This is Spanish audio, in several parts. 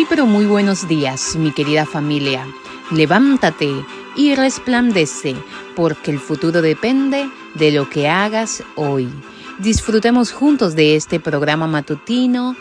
pero muy buenos días, mi querida familia. Levántate y resplandece, porque el futuro depende de lo que hagas hoy. Disfrutemos juntos de este programa matutino,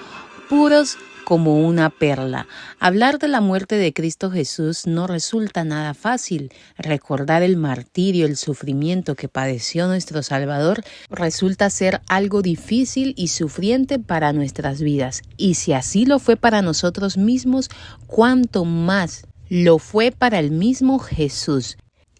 puros como una perla. Hablar de la muerte de Cristo Jesús no resulta nada fácil. Recordar el martirio, el sufrimiento que padeció nuestro Salvador resulta ser algo difícil y sufriente para nuestras vidas. Y si así lo fue para nosotros mismos, ¿cuánto más lo fue para el mismo Jesús?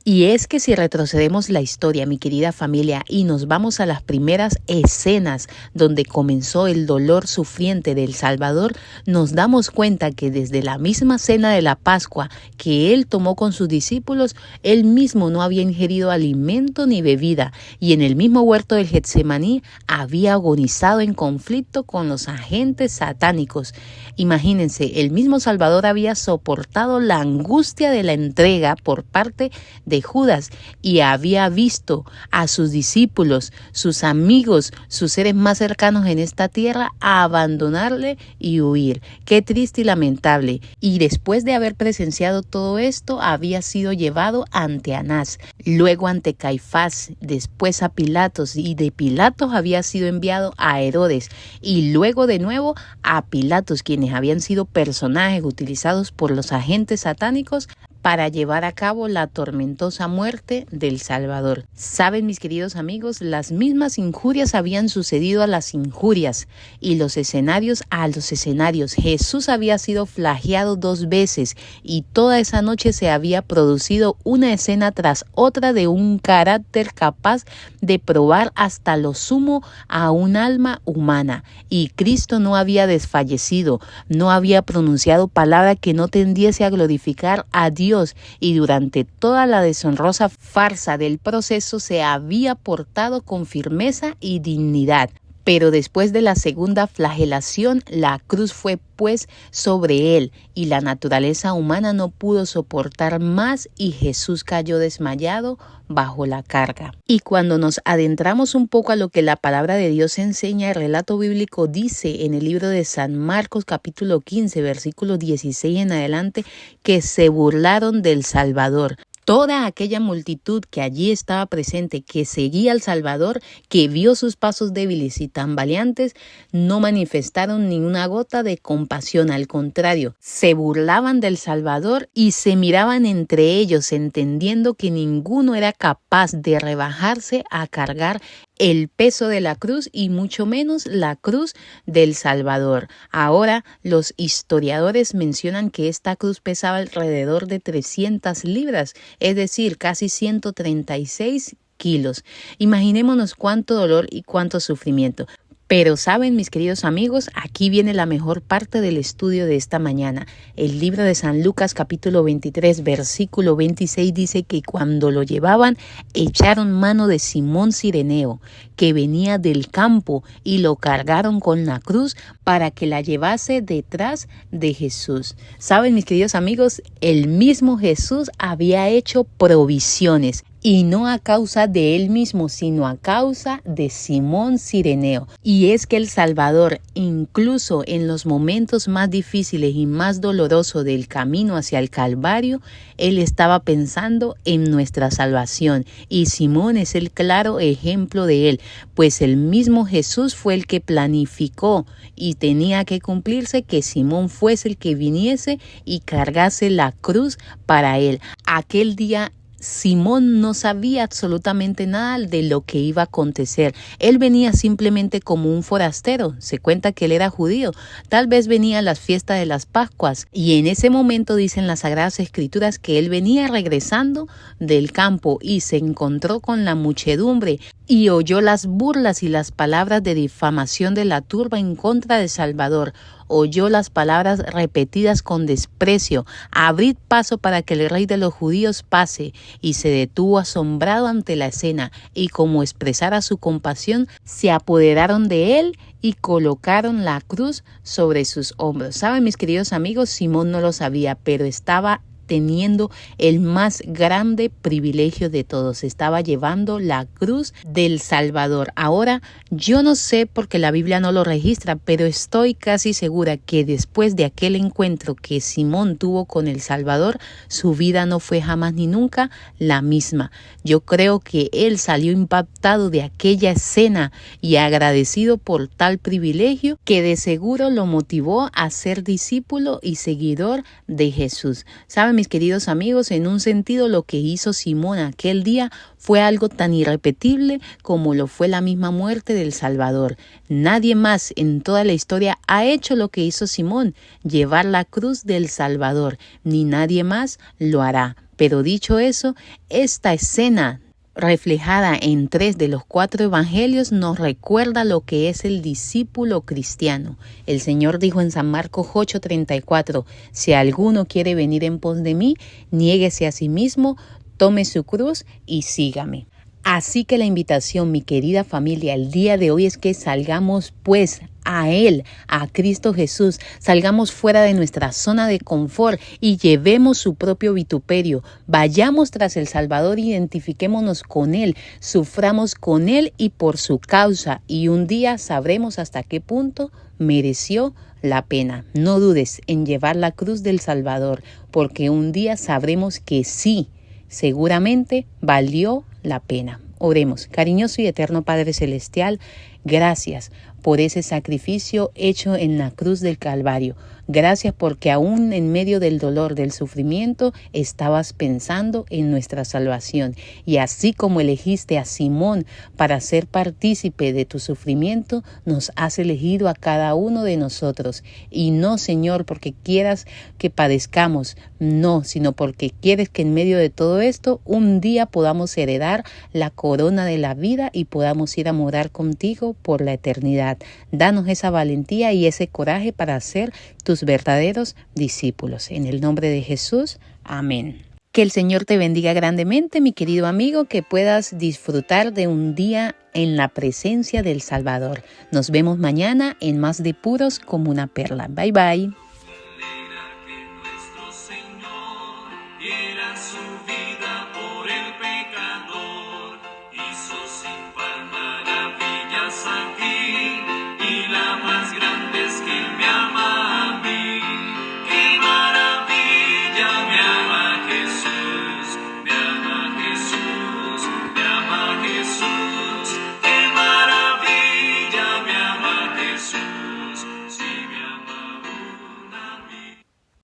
Y es que si retrocedemos la historia, mi querida familia, y nos vamos a las primeras escenas donde comenzó el dolor sufriente del Salvador, nos damos cuenta que desde la misma cena de la Pascua que Él tomó con sus discípulos, Él mismo no había ingerido alimento ni bebida, y en el mismo huerto del Getsemaní había agonizado en conflicto con los agentes satánicos. Imagínense, el mismo Salvador había soportado la angustia de la entrega por parte de Judas y había visto a sus discípulos, sus amigos, sus seres más cercanos en esta tierra a abandonarle y huir. Qué triste y lamentable. Y después de haber presenciado todo esto, había sido llevado ante Anás, luego ante Caifás, después a Pilatos, y de Pilatos había sido enviado a Herodes y luego de nuevo a Pilatos, quienes habían sido personajes utilizados por los agentes satánicos para llevar a cabo la tormentosa muerte del Salvador. Saben, mis queridos amigos, las mismas injurias habían sucedido a las injurias y los escenarios a los escenarios. Jesús había sido flagelado 2 veces y toda esa noche se había producido una escena tras otra de un carácter capaz de probar hasta lo sumo a un alma humana. Y Cristo no había desfallecido, no había pronunciado palabra que no tendiese a glorificar a Dios, y durante toda la deshonrosa farsa del proceso se había portado con firmeza y dignidad. Pero después de la segunda flagelación, la cruz fue pues sobre él y la naturaleza humana no pudo soportar más y Jesús cayó desmayado bajo la carga. Y cuando nos adentramos un poco a lo que la palabra de Dios enseña, el relato bíblico dice en el libro de San Marcos capítulo 15, versículo 16 en adelante, que se burlaron del Salvador. Toda aquella multitud que allí estaba presente, que seguía al Salvador, que vio sus pasos débiles y tambaleantes, no manifestaron ni una gota de compasión. Al contrario, se burlaban del Salvador y se miraban entre ellos, entendiendo que ninguno era capaz de rebajarse a cargar el peso de la cruz y mucho menos la cruz del Salvador. Ahora, los historiadores mencionan que esta cruz pesaba alrededor de 300 libras, es decir, casi 136 kilos. Imaginémonos cuánto dolor y cuánto sufrimiento. Pero saben, mis queridos amigos, aquí viene la mejor parte del estudio de esta mañana. El libro de San Lucas capítulo 23 versículo 26 dice que cuando lo llevaban echaron mano de Simón Cireneo, que venía del campo, y lo cargaron con la cruz para que la llevase detrás de Jesús. Saben, mis queridos amigos, el mismo Jesús había hecho provisiones. Y no a causa de él mismo, sino a causa de Simón Cireneo. Y es que el Salvador, incluso en los momentos más difíciles y más dolorosos del camino hacia el Calvario, él estaba pensando en nuestra salvación. Y Simón es el claro ejemplo de él, pues el mismo Jesús fue el que planificó y tenía que cumplirse que Simón fuese el que viniese y cargase la cruz para él. Aquel día Simón no sabía absolutamente nada de lo que iba a acontecer. Él venía simplemente como un forastero. Se cuenta que él era judío. Tal vez venía a las fiestas de las Pascuas. Y en ese momento dicen las Sagradas Escrituras que él venía regresando del campo y se encontró con la muchedumbre y oyó las burlas y las palabras de difamación de la turba en contra de Salvador. Oyó las palabras repetidas con desprecio: abrid paso para que el rey de los judíos pase, y se detuvo asombrado ante la escena, y como expresara su compasión, se apoderaron de él y colocaron la cruz sobre sus hombros. ¿Saben, mis queridos amigos? Simón no lo sabía, pero estaba teniendo el más grande privilegio de todos. Estaba llevando la cruz del Salvador. Ahora, yo no sé porque la Biblia no lo registra, pero estoy casi segura que después de aquel encuentro que Simón tuvo con el Salvador, su vida no fue jamás ni nunca la misma. Yo creo que él salió impactado de aquella escena y agradecido por tal privilegio que de seguro lo motivó a ser discípulo y seguidor de Jesús. Saben, mis queridos amigos, en un sentido lo que hizo Simón aquel día fue algo tan irrepetible como lo fue la misma muerte del Salvador. Nadie más en toda la historia ha hecho lo que hizo Simón, llevar la cruz del Salvador, ni nadie más lo hará. Pero dicho eso, esta escena reflejada en 3 de los 4 evangelios nos recuerda lo que es el discípulo cristiano. El Señor dijo en San Marcos 8:34, si alguno quiere venir en pos de mí, niéguese a sí mismo, tome su cruz y sígame. Así que la invitación, mi querida familia, el día de hoy es que salgamos pues a Él, a Cristo Jesús, salgamos fuera de nuestra zona de confort y llevemos su propio vituperio. Vayamos tras el Salvador, identifiquémonos con Él, suframos con Él y por su causa, y un día sabremos hasta qué punto mereció la pena. No dudes en llevar la cruz del Salvador, porque un día sabremos que sí, seguramente valió la pena. Oremos. Cariñoso y eterno Padre Celestial, gracias por ese sacrificio hecho en la cruz del Calvario. Gracias porque aún en medio del dolor, del sufrimiento, estabas pensando en nuestra salvación. Y así como elegiste a Simón para ser partícipe de tu sufrimiento, nos has elegido a cada uno de nosotros. Y no, Señor, porque quieras que padezcamos, no, sino porque quieres que en medio de todo esto, un día podamos heredar la corona de la vida y podamos ir a morar contigo por la eternidad. Danos esa valentía y ese coraje para ser tus verdaderos discípulos. En el nombre de Jesús, amén. Que el Señor te bendiga grandemente, mi querido amigo, que puedas disfrutar de un día en la presencia del Salvador. Nos vemos mañana en Más de Puros como una perla. Bye bye.